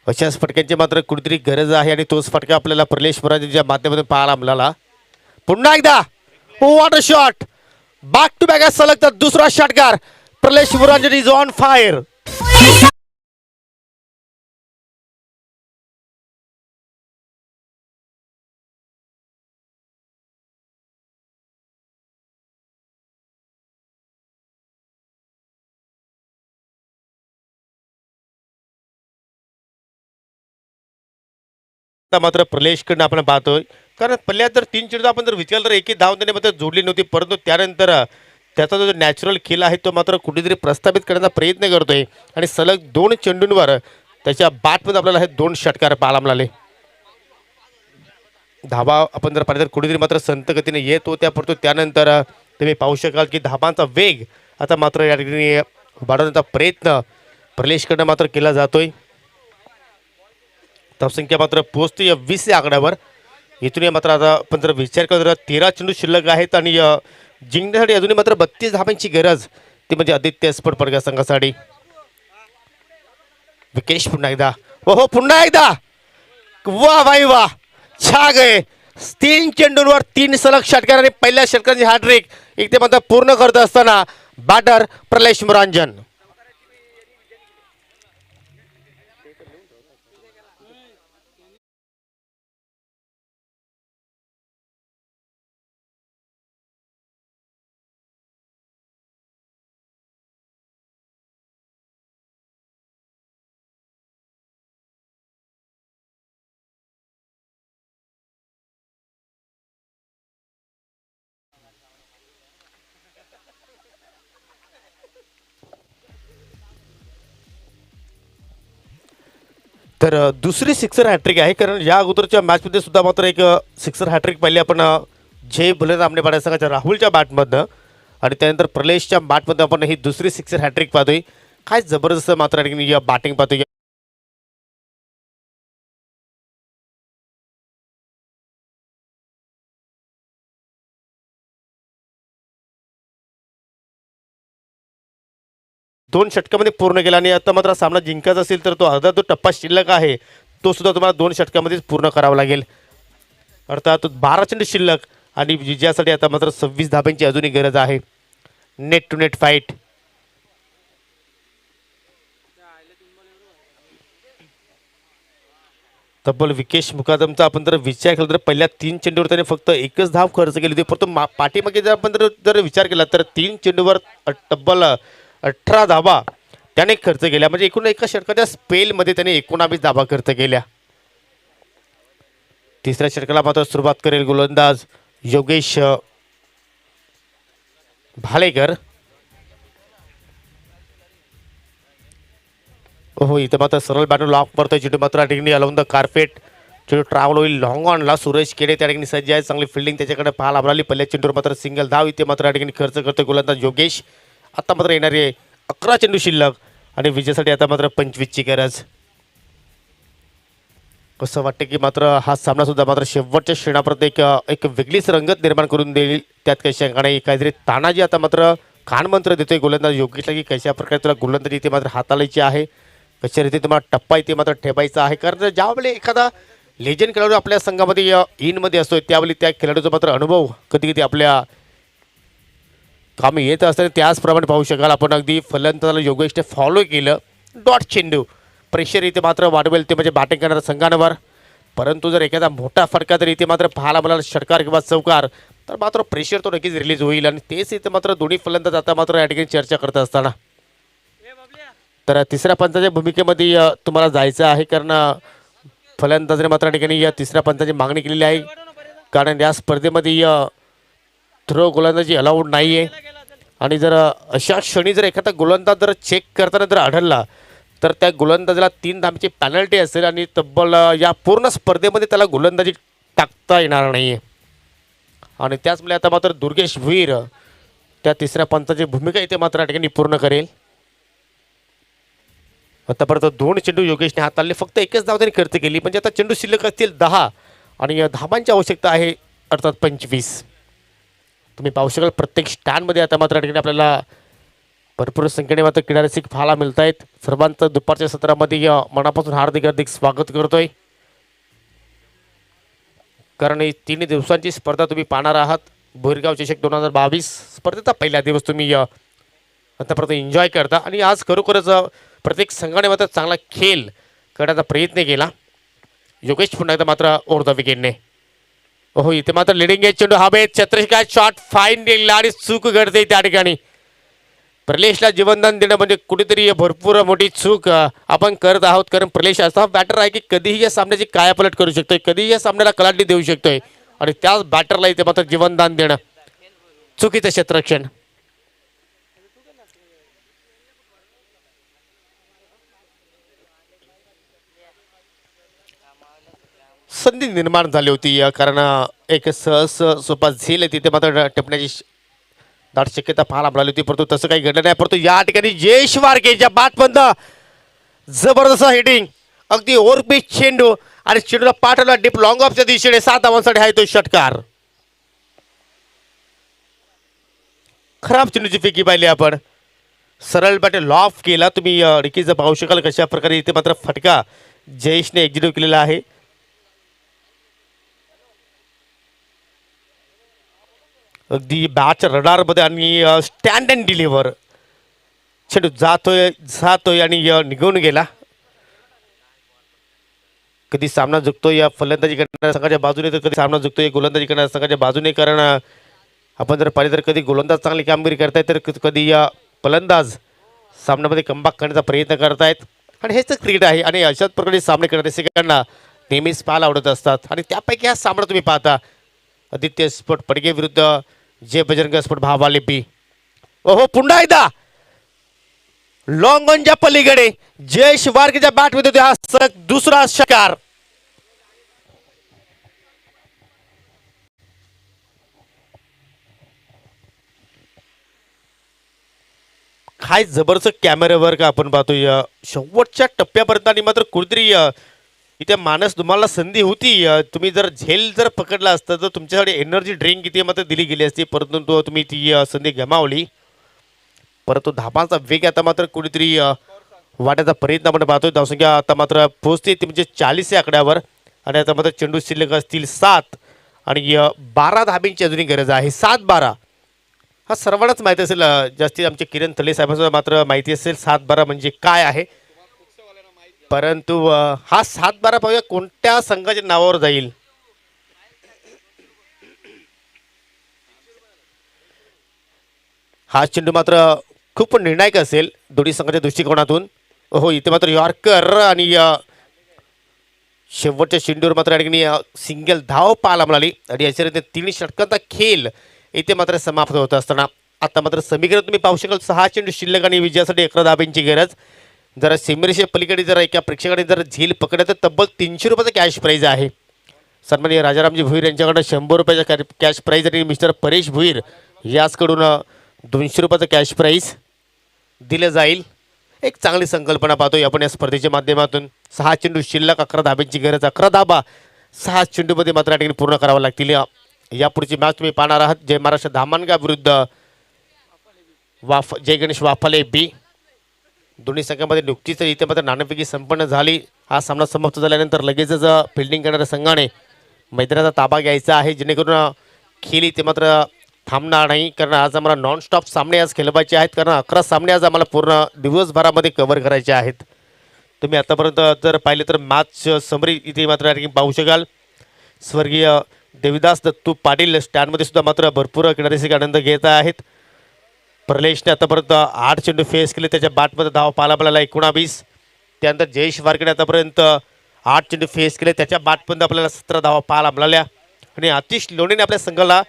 अशाच फटक्यांची मात्र कुठेतरी गरज आहे आणि तोच फटका आपल्याला प्रलेश मुराजीच्या माध्यमातून पाहायला मिळाला. पुन्हा एकदा what a shot, back to back सलग तर दुसरा षटकार. Pralesh Muraji is on fire. मात्र प्रलेशकडनं आपण पाहतोय, कारण पहिल्या जर 3 चेंडू आपण जर विचारलं तर एकही धाव त्याने मात्र जोडली नव्हती, परंतु त्यानंतर त्याचा जो नॅचरल खेळ आहे तो मात्र कुठेतरी प्रस्थापित करण्याचा प्रयत्न करतोय आणि सलग 2 चेंडूंवर त्याच्या बॅटमध्ये आपल्याला हे 2 षटकार पाहायला मिळाले. धाबा आपण जर पाहिलं तर कुठेतरी मात्र संत गतीने येत होत्या, परंतु त्यानंतर तुम्ही पाहू शकाल की धाबांचा वेग आता मात्र या ठिकाणी वाढवण्याचा प्रयत्न प्रलेशकडनं मात्र केला जातोय. धावसंख्या मात्र पोहोचते 20 या आकड्यावर. इथून मात्र आता आपण जर विचार केला तर 13 चेंडू शिल्लक आहेत आणि जिंकण्यासाठी अजूनही मात्र 32 धाबांची गरज, ती म्हणजे आदित्य स्पोर्ट पडगा संघासाठी. विकेश पुन्हा एकदा, हो पुन्हा एकदा, वा भाई वा, छा गए. 3 चेंडूंवर 3 सलग षटकार आणि पहिल्या षटकाराची हॅट्रिक इथे मात्र पूर्ण करत असताना बॅटर प्रलेश मुरांजन. तर दुसरी सिक्सर हॅट्रिक आहे, कारण या अगोदरच्या मॅचमध्ये सुद्धा मात्र एक सिक्सर हॅट्रिक पाहिली आपण जय भुले आमने पाड्या संघाच्या राहुलच्या बॅटमधनं आणि त्यानंतर प्रलेशच्या बॅटमधनं आपण ही दुसरी सिक्सर हॅट्रिक पाहतोय. काय जबरदस्त मात्र या बॅटिंग पाहतोय. दोन षटकामध्ये पूर्ण केला आणि आता मात्र सामना जिंकायचा असेल तर तो अर्धा जो टप्पा शिल्लक आहे तो सुद्धा तुम्हाला 2 षटकामध्येच पूर्ण करावा लागेल. अर्थात 12 चेंडू शिल्लक आणि विजयासाठी आता मात्र 26 धाब्यांची अजूनही गरज आहे. Net to net fight. तब्बल विकेश मुकादमचा आपण जर विचार केला तर पहिल्या 3 चेंडूवर त्याने फक्त एकच धाव खर्च केली होती, परंतु पाठीमागे जर आपण जर विचार केला तर 3 चेंडूवर तब्बल 18 धाबा त्याने खर्च केल्या, म्हणजे एकूण एका षटकाच्या स्पेलमध्ये त्याने 19 धाबा खर्च केल्या. तिसऱ्या षटकाला मात्र सुरुवात करेल गोलंदाज योगेश भालेकर. हो इथं मात्र सरळ बॅटू लॉक पडतोय, चेंडू मात्र ठिकाणी अलाउन द कार्पेट. चेंडू ट्रॅव्हल होईल लॉंग ऑनला. सुरेश केडे त्या ठिकाणी सज्ज आहे. चांगली फिल्डिंग त्याच्याकडे पाहायला मिळाली. पहिल्या चेंडूवर मात्र सिंगल धाव इथे मात्र या ठिकाणी खर्च करतो गोलंदाज योगेश. आता मात्र येणारे 11 चेंडू शिल्लक आणि विजयासाठी आता मात्र 25ची गरज. कसं वाटतं की मात्र हा सामना सुद्धा मात्र शेवटच्या क्षणापर्यंत एक वेगळीच रंगत निर्माण करून देईल. त्यात कशा आणि काहीतरी तानाजी आता मात्र कानमंत्र देतोय गोलंदाज योगेशला की कशा प्रकारे तुला गोलंदाजी इथे मात्र हाताळायची आहे, कशा रीती तुम्हाला टप्पा इथे मात्र ठेवायचा आहे. कारण ज्यावेळी एखादा लेजंड खेळाडू आपल्या संघामध्ये इनमध्ये असतोय त्यावेळी त्या खेळाडूचा मात्र अनुभव कधी कधी आपल्या कामी येत असताना त्याचप्रमाणे पाहू शकाल आपण. अगदी फलंदाजाला योगेशने फॉलो केलं. डॉट चेंडू प्रेशर इथे मात्र वाढवेल ते म्हणजे बॅटिंग करणाऱ्या संघांवर. परंतु जर एखादा मोठा फटका जर इथे मात्र पाहायला मिळाला षटकार किंवा चौकार तर मात्र प्रेशर तो नक्कीच रिलीज होईल. आणि तेच इथे मात्र दोन्ही फलंदाज आता मात्र या ठिकाणी चर्चा करत असताना. तर तिसऱ्या पंचाच्या भूमिकेमध्ये तुम्हाला जायचं आहे कारण फलंदाजाने मात्र या ठिकाणी या तिसऱ्या पंचाची मागणी केलेली आहे. कारण या स्पर्धेमध्ये थ्रो गोलंदाजी अलाउड नाही आहे. आणि जर अशा क्षणी जर एखादा गोलंदाज जर चेक करताना जर आढळला तर त्या गोलंदाजाला 3 धावांची पॅनल्टी असेल आणि तब्बल या पूर्ण स्पर्धेमध्ये त्याला गोलंदाजी टाकता येणार नाही आहे. आणि त्याचमुळे आता मात्र दुर्गेश भुईर त्या तिसऱ्या पंचाची भूमिका इथे मात्र या ठिकाणी पूर्ण करेल. आतापर्यंत 2 चेंडू योगेशने हाताळले. फक्त एकच धाव त्यांनी खर्च केली. म्हणजे आता चेंडू शिल्लक असतील 10 आणि धावांची आवश्यकता आहे अर्थात 25. तुम्ही पाहू शकाल प्रत्येक स्टँडमध्ये आता मात्र या ठिकाणी आपल्याला भरपूर संख्येने मात्र क्रीडारसिक पाहायला मिळत आहेत. सर्वांचं दुपारच्या सत्रामध्ये मनापासून हार्दिक स्वागत करतोय. कारण ही 3 दिवसांची स्पर्धा तुम्ही पाहणार आहात. भोरगाव चषक 2022 स्पर्धेचा पहिला दिवस तुम्ही आतापर्यंत एन्जॉय करता. आणि आज खरोखरच प्रत्येक संघाने मात्र चांगला खेळ करण्याचा प्रयत्न केला. योगेश पुन्हा एकदा मात्र ओव्हर द विकेटने. हो इथे मात्र लिडिंग एज चेंडू हवेत. छत्रशिका शॉट फाईन दिला आणि चूक घडते त्या ठिकाणी. प्रलेशला जीवनदान देणं म्हणजे कुठेतरी भरपूर मोठी चूक आपण करत आहोत. कारण प्रलेश असा बॅटर आहे की कधीही या सामन्याची कायापलट करू शकतोय, कधीही या सामन्याला कलांटी देऊ शकतोय. आणि त्याच बॅटरला इथे मात्र जीवनदान देणं चुकीचं क्षेत्ररक्षण. संधी निर्माण झाली होती कारण एक सहज सोपा झेल तिथे मात्र टिपण्याची दाट शक्यता पाहायला मिळाली होती. परंतु तसं काही घडलं नाही. परंतु या ठिकाणी जयेश वारकेच्या बाटबंद जबरदस्त हिटिंग अगदी ओव्हरपिच चेंडू आणि चेंडूला पाठवला डीप लॉंग ऑफच्या दिशेने. 7 धावांसाठी आहे तो षटकार. खराब चेंडूची फेकी पाहिली आपण. सरळ बॅट लॉफ केला. तुम्ही नक्कीच पाहू शकाल कशा प्रकारे इथे मात्र फटका जयेशने एक्झिक्यूट केलेला आहे. अगदी बॅच रडारमध्ये आणि स्टँड अँड डिलिव्हर चेंडू जातोय आणि निघून गेला. कधी सामना जिंकतोय या फलंदाजी करणाऱ्या संघाच्या बाजूने तर कधी सामना जिंकतोय गोलंदाजी करणाऱ्या संघाच्या बाजूने. कारण आपण जर पाहिले तर कधी गोलंदाज चांगली कामगिरी करतायत तर कधी फलंदाज सामन्यामध्ये कमबॅक करण्याचा प्रयत्न करतायत. आणि हेच तर क्रिकेट आहे. आणि अशाच प्रकारे सामने करणाऱ्या संघांना नेहमीच पाहायला आवडत असतात. आणि त्यापैकी हा सामना तुम्ही पाहता आदित्य स्पोर्ट पडगे विरुद्ध जय बजरंग स्पोर्ट भावाले बी. ओहो पुन्हा एकदा लॉंग ऑनच्या पलीकडे जयेश वारकेच्या बॅटमध्ये हा सलग दुसरा षटकार. काय जबरदस्त कॅमेऱ्यावर का आपण पाहतोय शेवटच्या टप्प्यापर्यंत. आणि मात्र कुठेतरी इथे मानस तुम्हाला संधी होती. तुम्ही जर झेल जर पकडला असतं तर तुमच्यासाठी एनर्जी ड्रिंक इथे मात्र दिली गेली असती. परंतु तुम्ही ती संधी गमावली. परंतु धाबांचा वेग आता मात्र कुठेतरी वाढण्याचा प्रयत्न आपण पाहतोय. धावसंख्या आता मात्र पोहोचते ती म्हणजे 40 या आकड्यावर. आणि आता मात्र चेंडू शिल्लक असतील 7 आणि 12 धाबींची अजूनही गरज आहे. 7-12 हा सर्वांनाच माहिती असेल. जास्तीत आमचे किरण तले साहेबांना मात्र माहिती असेल 7-12 म्हणजे काय आहे. परंतु हा 7-12 पाहूया कोणत्या संघाच्या नावावर जाईल. हा चेंडू मात्र खूप निर्णायक असेल दोन्ही संघाच्या दृष्टिकोनातून. हो इथे मात्र यॉर्कर आणि शेवटच्या चेंडूवर मात्र या ठिकाणी सिंगल धाव पाहायला मिळाली. आणि याच्या 3 षटकांचा खेळ इथे मात्र समाप्त होत असताना आता मात्र समीकरण तुम्ही पाहू शकाल 6 चेंडू शिल्लक आणि विजयासाठी 11 धाब्यांची गरज. जरा सिमेरच्या पलीकडे जर एका प्रेक्षकाने जर झील पकडलं तर तब्बल 300 रुपयाचा कॅश प्राईज आहे. सन्माननीय राजारामजी भुईर यांच्याकडं 100 रुपयाचा कॅश प्राईज आणि मिस्टर परेश भुईर याचकडून 200 रुपयाचं कॅश प्राईज दिलं जाईल. एक चांगली संकल्पना पाहतोय आपण या स्पर्धेच्या माध्यमातून. 6 चेंडू शिल्लक, 11 धाब्यांची गरज, 11 धाबा 6 चेंडूमध्ये मात्र या ठिकाणी पूर्ण करावं लागतील. यापुढची मॅच तुम्ही पाहणार आहात जय महाराष्ट्र धामणगाव विरुद्ध जय गणेश वाफाले बी. दोन्ही संघामध्ये नुकतीच इथे मात्र नाणेफेकी संपन्न झाली. हा सामना समाप्त झाल्यानंतर लगेचच फिल्डिंग करणाऱ्या संघाने मैदानाचा ताबा घ्यायचा आहे, जेणेकरून खेळ इथे मात्र थांबणार नाही. कारण आज आम्हाला नॉनस्टॉप सामने आज खेळवायचे आहेत, कारण 11 सामने आज आम्हाला पूर्ण दिवसभरामध्ये कव्हर करायचे आहेत. तुम्ही आतापर्यंत जर पाहिले तर मॅच समरी इथे मात्र या ठिकाणी पाहू शकाल. स्वर्गीय देविदास दत्तू पाटील स्टँडमध्ये सुद्धा मात्र भरपूर क्रीडारसिक आनंद घेत आहेत. प्रलेशने आतापर्यंत 8 चेंडू फेस केले, त्याच्या बॅटमध्ये धावा पाहायला आपल्याला 19. त्यानंतर जयेश वारकेने आतापर्यंत 8 चेंडू फेस केले, त्याच्या बॅटमध्ये आपल्याला 17 धावा पाहायला मिळाल्या. आणि आतिश लोणीने आपल्या संघाला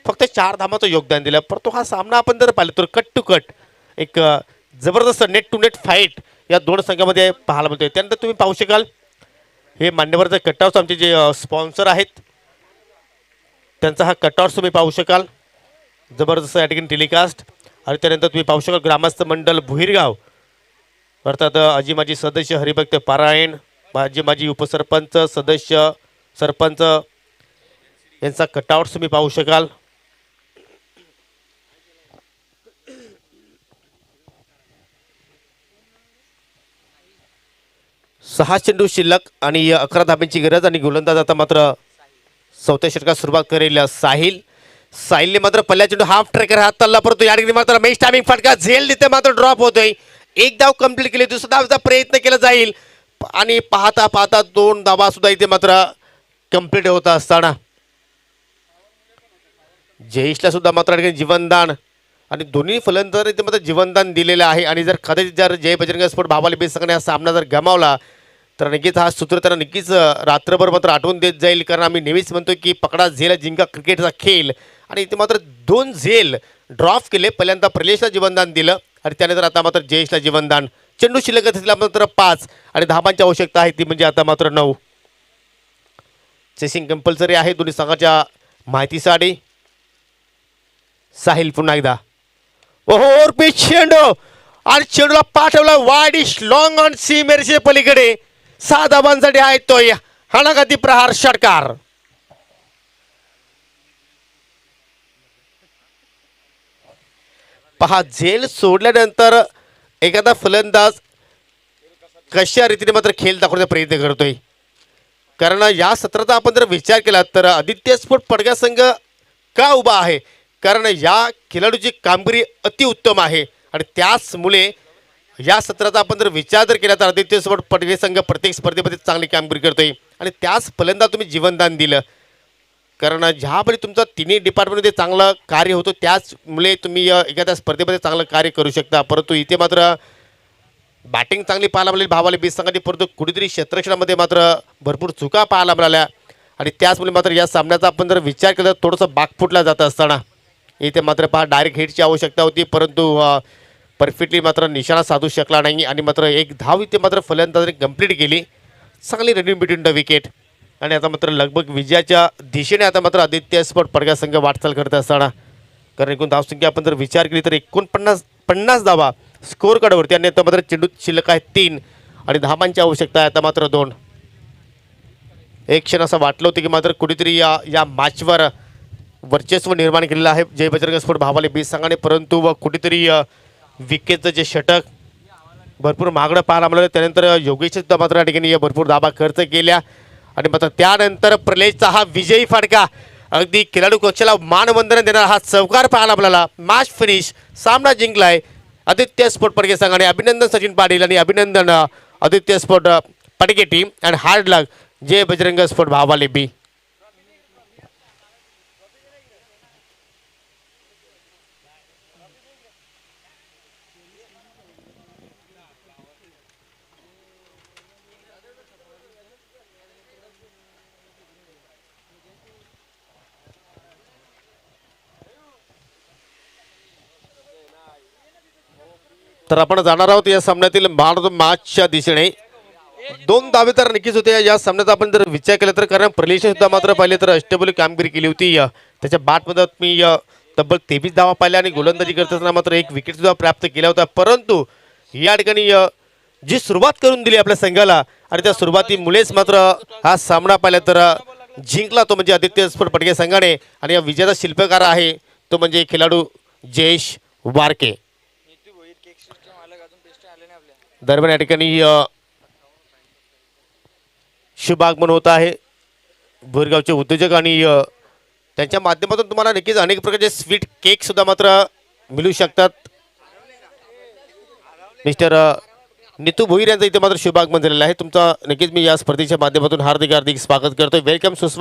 फक्त 4 धावांचं योगदान दिलं. परंतु हा सामना आपण जर पाहिलं तर कट टू कट एक जबरदस्त नेट टू नेट फाईट या दोन संघामध्ये पाहायला मिळतोय. त्यानंतर तुम्ही पाहू शकाल हे मान्यवरचं कटआउट्स आमचे जे स्पॉन्सर आहेत त्यांचा हा कटआउट्स तुम्ही पाहू शकाल. जबरदस्त या ठिकाणी टेलिकास्ट. आणि त्यानंतर तुम्ही पाहू शकाल ग्रामस्थ मंडळ भुईरगाव, अर्थात अजी माजी सदस्य हरिभक्त पारायण, माजी माजी उपसरपंच सदस्य सरपंच यांचा कटआउट्स तुम्ही पाहू शकाल. सहा चेंडू शिल्लक आणि 11 धाब्यांची गरज आणि गोलंदाज आता मात्र 4थ्या षटकात सुरुवात करेल साहिलने मात्र पहिल्या चेंडू हाफ ट्रेकर हाताला, परंतु या ठिकाणी मात्र मेश टायमिंग फटका झेल देते मात्र ड्रॉप होतोय. एक धाव कंप्लीट केली, दुसरा धावचा प्रयत्न केला जाईल आणि पाहता पाहता 2 धावा सुद्धा इथे मात्र कंप्लीट होत असताना जयेशला सुद्धा मात्र जीवनदान आणि दोन्ही फलंदाज इथे मात्र जीवनदान दिलेलं आहे. आणि जर कदाचित जर जय बजरंग स्पोर्ट भावाली बेस संघाने हा सामना जर गमावला तर नक्कीच हा सूत्र त्यांना नक्कीच रात्रभर मात्र आठवून देत जाईल. कारण आम्ही नेहमीच म्हणतो की पकडा झेल जिंका क्रिकेटचा खेळ, आणि इथे मात्र 2 झेल ड्रॉप केले. पहिल्यांदा प्रलेशला जीवनदान दिलं आणि त्यानंतर आता मात्र जयेशला जीवनदान. चेंडू शिल्लक असलेला मात्र 5 आणि धाबांची आवश्यकता आहे ती म्हणजे आता मात्र 9. चेसिंग कंपल्सरी आहे दोन्ही संघाच्या माहितीसाठी. साहिल पुन्हा एकदा ओहोर पी चेंडू आणि चेंडूला पाठवला वाईड इश लॉंग ऑन सी मेरच्या पलीकडे. 6 धाबांसाठी आहे तो हाणाघाती प्रहार षटकार. पहा झेल सोडल्यानंतर एखादा फलंदाज कशा रीतीने मात्र खेळ दाखवण्याचा प्रयत्न करतोय. कारण या सत्राचा आपण जर विचार केला तर आदित्य स्पोर्ट पडगा संघ का उभा आहे, कारण या खेळाडूची कामगिरी अतिउत्तम आहे आणि त्याचमुळे या सत्राचा आपण जर विचार जर केला तर आदित्य स्पोर्ट पडगे संघ प्रत्येक स्पर्धेमध्ये चांगली कामगिरी करतोय. आणि त्याच फलंदाज तुम्ही जीवनदान दिलं, कारण ज्यावेळी तुमचं तिन्ही डिपार्टमेंटमध्ये चांगलं कार्य होतं त्याचमुळे तुम्ही एखाद्या स्पर्धेमध्ये चांगलं कार्य करू शकता. परंतु इथे मात्र बॅटिंग चांगली पाहायला मिळाली भावाली बीस संघाची, परंतु कुठेतरी क्षेत्ररक्षणामध्ये मात्र भरपूर चुका पाहायला मिळाल्या. आणि त्याचमुळे मात्र या सामन्याचा आपण जर विचार केला तर थोडंसं बागफुटला जात असताना इथे मात्र पहा डायरेक्ट हिटची आवश्यकता होती, परंतु परफेक्टली मात्र निशाणा साधू शकला नाही. आणि मात्र एक धाव इथे मात्र फलंदाजाने कंप्लीट केली. चांगली रनिंग बिटवीन द विकेट. आणि आता मात्र लगभग विजयाच्या दिशेने आता मात्र आदित्य स्पोर्ट पडगा संघ वाटचाल करत असताना, कारण एकूण धावसंख्या आपण जर विचार केली तर 49 धावा स्कोअर कार्डवरती आणि आता मात्र चेंडू शिल्लक आहे 3 आणि धावांची आवश्यकता आहे आता मात्र 2. एक क्षण असं वाटलं होतं की मात्र कुठेतरी या मॅचवर वर्चस्व निर्माण केलेलं आहे जय बजरंग स्पोर्ट भावाले बीस संघाने, परंतु कुठेतरी विकेटचं जे षटक भरपूर महागडं पाहायला मिळालं. त्यानंतर योगेशसुद्धा मात्र या ठिकाणी भरपूर धाबा खर्च केल्या आणि मात्र त्यानंतर प्रलेशचा हा विजयी फटका अगदी खेळाडू कक्षाला मानवंदन देणारा हा चौकार पाहायला आपल्याला. मॅच फिनिश, सामना जिंकलाय आदित्य स्पोर्ट पडगे संघाने. अभिनंदन सचिन पाटील आणि अभिनंदन Aditya sport Padge team and hard luck Jai Bajrang sport भावाले बी. तर आपण जाणार आहोत या सामन्यातील मॅन ऑफ द मॅचच्या दिशेने. 2 दावेदार नक्कीच होते या सामन्यात. आपण जर विचार केला तर कारण प्रलिशन सुद्धा मात्र पाहिले तर अष्टबोली कामगिरी केली होती. त्याच्या बॅटमध्ये मी तब्बल 23 धावा पाहिल्या आणि गोलंदाजी करताना मात्र 1 विकेट सुद्धा प्राप्त केला होता. परंतु या ठिकाणी जी सुरुवात करून दिली आपल्या संघाला आणि त्या सुरुवातीमुळेच मात्र हा सामना पाहिला तर जिंकला तो म्हणजे आदित्य स्पोर्ट पटके संघाने. आणि या विजयाचा शिल्पकार आहे तो म्हणजे खेळाडू जयेश वारके. दरम्यान या ठिकाणी शुभ आगमन होत आहे भोरगावचे उद्योजक आणि त्यांच्या माध्यमातून तुम्हाला नक्कीच अनेक प्रकारचे स्वीट केक सुद्धा मात्र मिळू शकतात. मिस्टर नितू भोईर यांचं इथे मात्र शुभ आगमन झालेलं आहे. तुमचा नक्कीच मी या स्पर्धेच्या माध्यमातून हार्दिक स्वागत करतोय. वेलकम सुस्वागत.